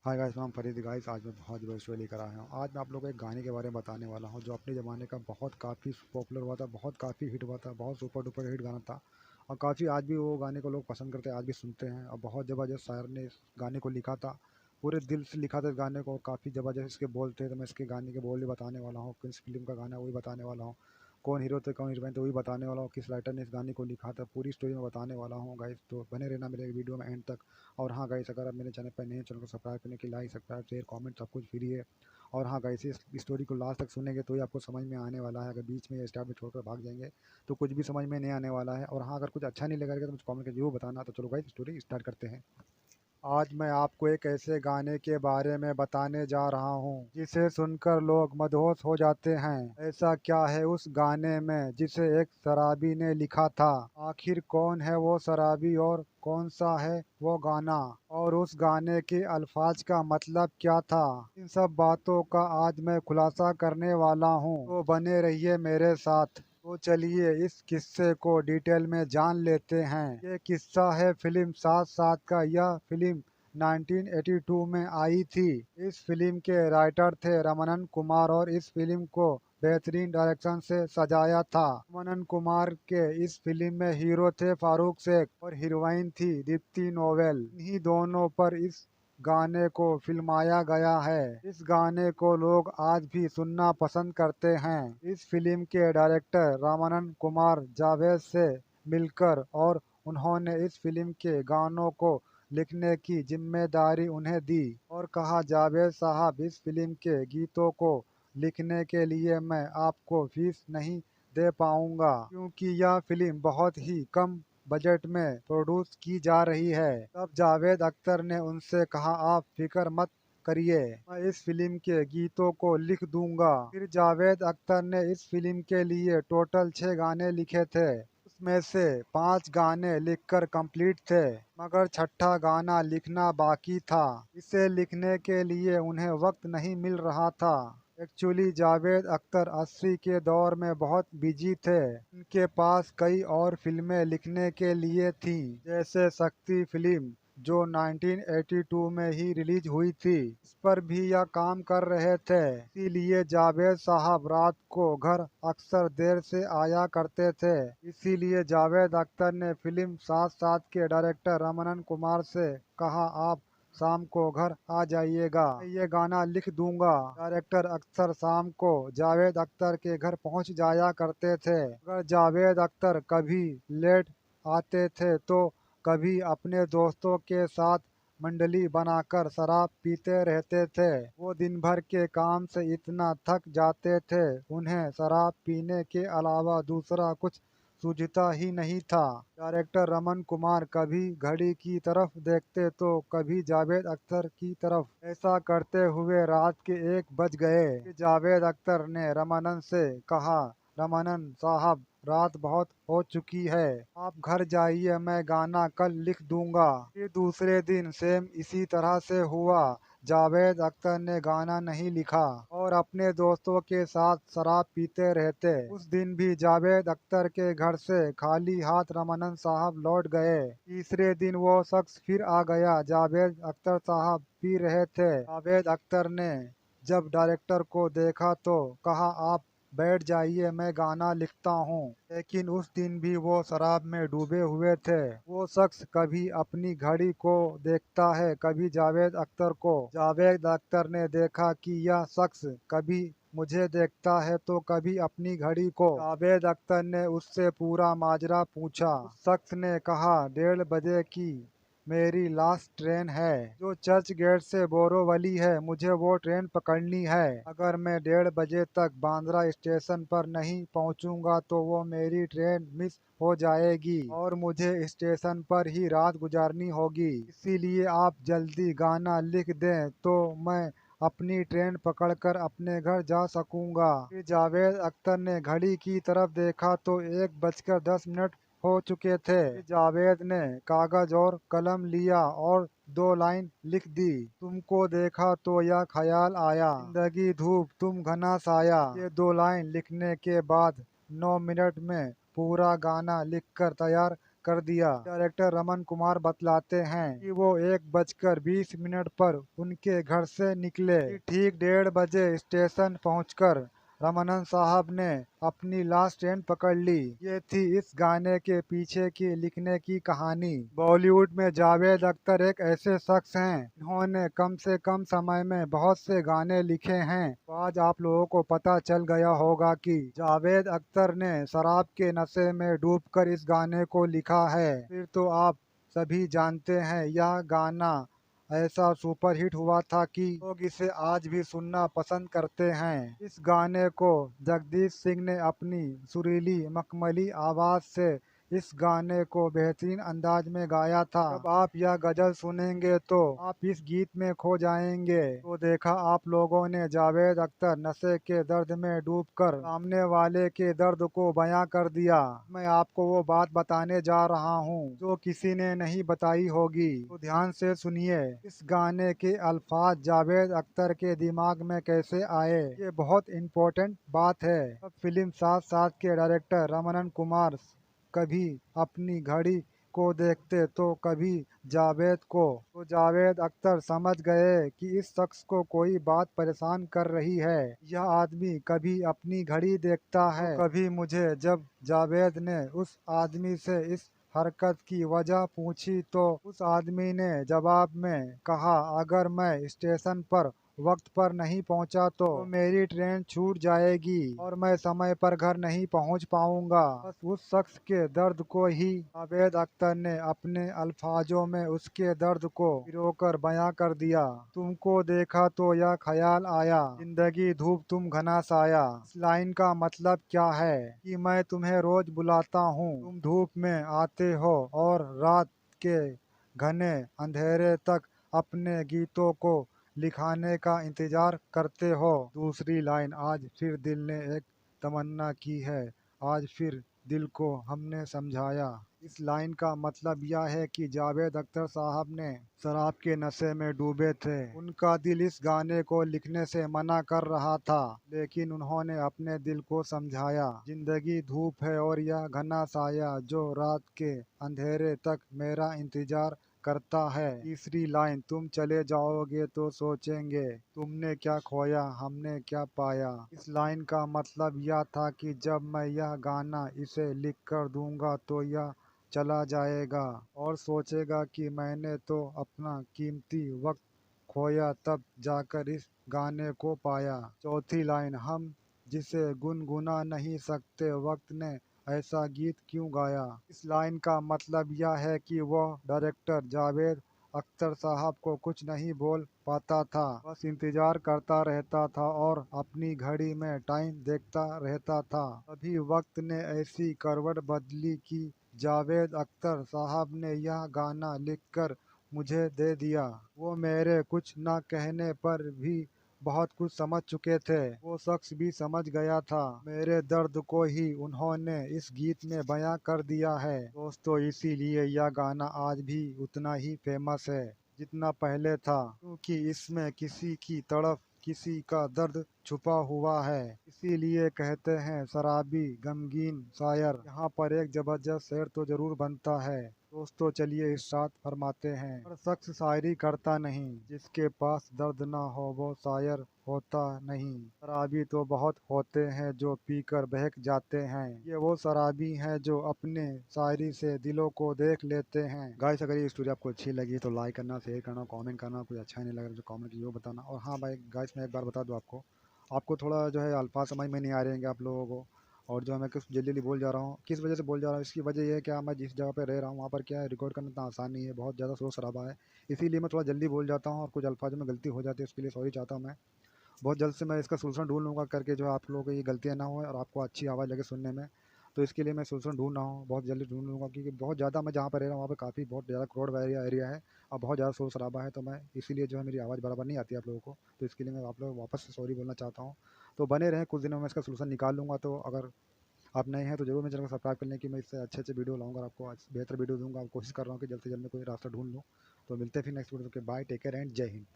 Hi guys, नाम Farid guys. आज मैं बहुत बड़ी स्टोरी लेकर आया हूँ। आज मैं आप लोगों को एक गाने के बारे में बताने वाला हूँ जो अपने ज़माने का बहुत काफ़ी पॉपुलर हुआ था, बहुत काफ़ी हिट हुआ था, बहुत सुपर डुपर हिट गाना था। और काफ़ी आज भी वो गाने को लोग पसंद करते हैं, आज भी सुनते हैं। और बहुत ज़बरदस्त शायर ने इस गाने को लिखा था, पूरे दिल से लिखा था इस गाने को। और काफ़ी ज़बरदस्त इसके बोल थे, तो मैं इसके गाने के बोल भी बताने वाला हूँ। किस फिल्म का गाना है वही बताने वाला हूँ, कौन हीरो थे कौन हीरोइन थे वही बताने वाला हूँ, किस राइटर ने इस गाने को लिखा था, पूरी स्टोरी में बताने वाला हूँ गाइस। तो बने रहना मेरे वीडियो में एंड तक। और हाँ गाइस, अगर आप मेरे चैनल पर नए हैं, चैनल को सब्सक्राइब करने के लाइक सब्सक्राइब शेयर कमेंट सब कुछ फ्री है। और हाँ गाइस, इस स्टोरी को लास्ट तक सुनेंगे तो ही आपको समझ में आने वाला है। अगर बीच में या स्टार्ट में छोड़कर भाग जाएंगे तो कुछ भी समझ में नहीं आने वाला है। और हाँ, अगर कुछ अच्छा नहीं लगेगा तो मुझे कमेंट करके जरूर बताना। तो चलो गाइस, स्टोरी स्टार्ट करते हैं। आज मैं आपको एक ऐसे गाने के बारे में बताने जा रहा हूँ जिसे सुनकर लोग मदहोश हो जाते हैं। ऐसा क्या है उस गाने में जिसे एक शराबी ने लिखा था? आखिर कौन है वो शराबी और कौन सा है वो गाना, और उस गाने के अल्फाज का मतलब क्या था? इन सब बातों का आज मैं खुलासा करने वाला हूँ, तो बने रहिए मेरे साथ। तो चलिए इस किस्से को डिटेल में जान लेते हैं। ये किस्सा है फिल्म साथ साथ का। यह फिल्म 1982 में आई थी। इस फिल्म के राइटर थे रमनन कुमार और इस फिल्म को बेहतरीन डायरेक्शन से सजाया था। रमनन कुमार के इस फिल्म में हीरो थे फारूक शेख और हीरोइन थी दीप्ति नोवेल। इन्हीं दोनों पर इस गाने को फिल्माया गया है। इस गाने को लोग आज भी सुनना पसंद करते हैं। इस फिल्म के डायरेक्टर रामानंद कुमार जावेद से मिलकर और उन्होंने इस फिल्म के गानों को लिखने की जिम्मेदारी उन्हें दी और कहा, जावेद साहब, इस फिल्म के गीतों को लिखने के लिए मैं आपको फीस नहीं दे पाऊंगा क्योंकि यह फिल्म बहुत ही कम बजट में प्रोड्यूस की जा रही है। तब जावेद अख्तर ने उनसे कहा, आप फिक्र मत करिए, मैं इस फिल्म के गीतों को लिख दूंगा। फिर जावेद अख्तर ने इस फिल्म के लिए टोटल 6 गाने लिखे थे। उसमें से 5 गाने लिखकर कंप्लीट थे, मगर छठा गाना लिखना बाकी था। इसे लिखने के लिए उन्हें वक्त नहीं मिल रहा था। एक्चुअली जावेद अख्तर 80 के दौर में बहुत बिजी थे। उनके पास कई और फिल्में लिखने के लिए थी, जैसे शक्ति फिल्म जो 1982 में ही रिलीज हुई थी। इस पर भी यह काम कर रहे थे। इसीलिए जावेद साहब रात को घर अक्सर देर से आया करते थे। इसीलिए जावेद अख्तर ने फिल्म साथ साथ के डायरेक्टर रमनन कुमार से कहा, आप शाम को घर आ जाइएगा, मैं ये गाना लिख दूंगा। डायरेक्टर अक्सर शाम को जावेद अख्तर के घर पहुंच जाया करते थे। अगर जावेद अख्तर कभी लेट आते थे तो कभी अपने दोस्तों के साथ मंडली बनाकर शराब पीते रहते थे। वो दिन भर के काम से इतना थक जाते थे, उन्हें शराब पीने के अलावा दूसरा कुछ सूझता ही नहीं था। डायरेक्टर रमन कुमार कभी घड़ी की तरफ देखते तो कभी जावेद अख्तर की तरफ। ऐसा करते हुए रात के 1 बज गए। फिर जावेद अख्तर ने रमानंद से कहा, रमानंद साहब, रात बहुत हो चुकी है, आप घर जाइए, मैं गाना कल लिख दूंगा। फिर दूसरे दिन सेम इसी तरह से हुआ। जावेद अख्तर ने गाना नहीं लिखा और अपने दोस्तों के साथ शराब पीते रहते। उस दिन भी जावेद अख्तर के घर से खाली हाथ रमानंद साहब लौट गए। तीसरे दिन वो शख्स फिर आ गया। जावेद अख्तर साहब पी रहे थे। जावेद अख्तर ने जब डायरेक्टर को देखा तो कहा, आप बैठ जाइए, मैं गाना लिखता हूँ। लेकिन उस दिन भी वो शराब में डूबे हुए थे। वो शख्स कभी अपनी घड़ी को देखता है, कभी जावेद अख्तर को। जावेद अख्तर ने देखा कि यह शख्स कभी मुझे देखता है तो कभी अपनी घड़ी को। जावेद अख्तर ने उससे पूरा माजरा पूछा। उस शख्स ने कहा, 1:30 बजे की मेरी लास्ट ट्रेन है जो चर्च गेट से बोरोवली है, मुझे वो ट्रेन पकड़नी है। अगर मैं 1:30 बजे तक बांद्रा स्टेशन पर नहीं पहुंचूंगा तो वो मेरी ट्रेन मिस हो जाएगी और मुझे स्टेशन पर ही रात गुजारनी होगी। इसीलिए आप जल्दी गाना लिख दें तो मैं अपनी ट्रेन पकड़कर अपने घर जा सकूंगा। फिर जावेद अख्तर ने घड़ी की तरफ देखा तो 1:10 हो चुके थे। फिर जावेद ने कागज और कलम लिया और 2 लाइन लिख दी। तुमको देखा तो यह ख्याल आया, जिंदगी धूप तुम घना साया। ये 2 लाइन लिखने के बाद 9 मिनट में पूरा गाना लिखकर तैयार कर दिया। डायरेक्टर रमन कुमार बतलाते हैं कि वो 1:20 पर उनके घर से निकले। ठीक 1:30 स्टेशन पहुंचकर रामानंद साहब ने अपनी लास्ट ट्रेन पकड़ ली। ये थी इस गाने के पीछे की लिखने की कहानी। बॉलीवुड में जावेद अख्तर एक ऐसे शख्स हैं जिन्होंने कम से कम समय में बहुत से गाने लिखे हैं। तो आज आप लोगों को पता चल गया होगा कि जावेद अख्तर ने शराब के नशे में डूबकर इस गाने को लिखा है। फिर तो आप सभी जानते हैं यह गाना ऐसा सुपरहिट हुआ था कि लोग इसे आज भी सुनना पसंद करते हैं। इस गाने को जगदीश सिंह ने अपनी सुरीली मखमली आवाज से इस गाने को बेहतरीन अंदाज में गाया था। जब आप यह गजल सुनेंगे तो आप इस गीत में खो जाएंगे। तो देखा आप लोगों ने, जावेद अख्तर नशे के दर्द में डूबकर सामने वाले के दर्द को बयां कर दिया। मैं आपको वो बात बताने जा रहा हूँ जो किसी ने नहीं बताई होगी। तो ध्यान से सुनिए, इस गाने के अल्फाज जावेद अख्तर के दिमाग में कैसे आए, ये बहुत इम्पोर्टेंट बात है। अब फिल्म साथ साथ के डायरेक्टर रमनन कुमार कभी अपनी घड़ी को देखते तो कभी जावेद को। तो जावेद अख्तर समझ गए कि इस शख्स को कोई बात परेशान कर रही है। यह आदमी कभी अपनी घड़ी देखता है तो कभी मुझे। जब जावेद ने उस आदमी से इस हरकत की वजह पूछी तो उस आदमी ने जवाब में कहा, अगर मैं स्टेशन पर वक्त पर नहीं पहुंचा तो मेरी ट्रेन छूट जाएगी और मैं समय पर घर नहीं पहुंच पाऊंगा। बस उस शख्स के दर्द को ही जावेद अख्तर ने अपने अल्फाजों में उसके दर्द को पिरोकर बयां कर दिया। तुमको देखा तो यह ख्याल आया, जिंदगी धूप तुम घना साया। इस लाइन का मतलब क्या है कि मैं तुम्हें रोज बुलाता हूँ, तुम धूप में आते हो और रात के घने अंधेरे तक अपने गीतों को लिखाने का इंतजार करते हो। दूसरी लाइन, आज फिर दिल ने एक तमन्ना की है, आज फिर दिल को हमने समझाया। इस लाइन का मतलब यह है कि जावेद अख्तर साहब ने शराब के नशे में डूबे थे। उनका दिल इस गाने को लिखने से मना कर रहा था, लेकिन उन्होंने अपने दिल को समझाया। जिंदगी धूप है और यह घना साया जो रात के अंधेरे तक मेरा इंतजार करता है। तीसरी लाइन, तुम चले जाओगे तो सोचेंगे तुमने क्या खोया हमने क्या पाया। इस लाइन का मतलब यह था कि जब मैं यह गाना इसे लिख कर दूंगा तो यह चला जाएगा और सोचेगा कि मैंने तो अपना कीमती वक्त खोया, तब जाकर इस गाने को पाया। चौथी लाइन, हम जिसे गुनगुना नहीं सकते वक्त ने ऐसा गीत क्यों गाया। इस लाइन का मतलब यह है कि वह डायरेक्टर जावेद अख्तर साहब को कुछ नहीं बोल पाता था, बस इंतजार करता रहता था और अपनी घड़ी में टाइम देखता रहता था। तभी वक्त ने ऐसी करवट बदली कि जावेद अख्तर साहब ने यह गाना लिखकर मुझे दे दिया। वो मेरे कुछ न कहने पर भी बहुत कुछ समझ चुके थे। वो शख्स भी समझ गया था। मेरे दर्द को ही उन्होंने इस गीत में बयां कर दिया है। दोस्तों, इसीलिए यह गाना आज भी उतना ही फेमस है जितना पहले था, क्योंकि इसमें किसी की तड़प, किसी का दर्द छुपा हुआ है। इसीलिए कहते हैं शराबी गमगीन शायर। यहाँ पर एक जबरदस्त शेर तो जरूर बनता है। दोस्तों चलिए इरशाद फरमाते हैं, हर शख्स शायरी करता नहीं, जिसके पास दर्द ना हो वो शायर होता नहीं। शराबी तो बहुत होते हैं जो पीकर बहक जाते हैं, ये वो शराबी हैं जो अपने शायरी से दिलों को देख लेते हैं। गाइस, अगर ये स्टोरी आपको अच्छी लगी तो लाइक करना, शेयर करना, कमेंट करना। कुछ अच्छा नहीं लगा तो कमेंट जो बताना। और हाँ भाई गाइस, मैं एक बार बता दूँ आपको, आपको थोड़ा जो है अल्फाज समझ में नहीं आ रहेंगे आप लोगों को, और जो मैं कुछ जल्दी जल्दी बोल जा रहा हूँ, किस वजह से बोल जा रहा हूँ, इसकी वजह ये है क्या, मैं जिस जगह पे रह रहा हूँ वहाँ पर क्या है, रिकॉर्ड करना इतना आसान नहीं है, बहुत ज़्यादा शोर शराबा है। इसीलिए मैं थोड़ा जल्दी बोल जाता हूँ और कुछ अल्फाज में गलती हो जाती है, उसके लिए सॉरी चाहता हूँ मैं। बहुत जल्द से मैं इसका सोल्यूशन ढूंढ लूँगा करके, जो आप लोगों को ये गलतियाँ ना हो और आपको अच्छी आवाज़ लगे सुनने में। तो इसके लिए मैं सोल्यूशन ढूंढ रहा हूँ, बहुत जल्दी ढूंढ लूँगा, क्योंकि बहुत ज़्यादा मैं जहाँ पर रह रहा हूँ वहाँ पर काफ़ी बहुत ज़्यादा क्राउड एरिया है और बहुत ज़्यादा शोर शराबा है। तो मैं इसीलिए जो है मेरी आवाज़ बराबर नहीं आती आप लोगों को, तो इसके लिए मैं आप लोग वापस से सॉरी बोलना चाहता हूँ। तो बने रहें, कुछ दिनों में इसका सोल्यूशन निकाल लूँगा। तो अगर आप नए हैं तो जरूर मेरे चैनल को सब्सक्राइब कर लें कि मैं इससे अच्छे अच्छे वीडियो लाऊंगा, आपको बेहतर वीडियो दूंगा। कोशिश कर रहा हूँ कि जल्द से जल्द मैं कोई रास्ता ढूंढ लूँ। तो मिलते हैं फिर नेक्स्ट वीडियो के। बाय, टेक केयर एंड जय हिंद।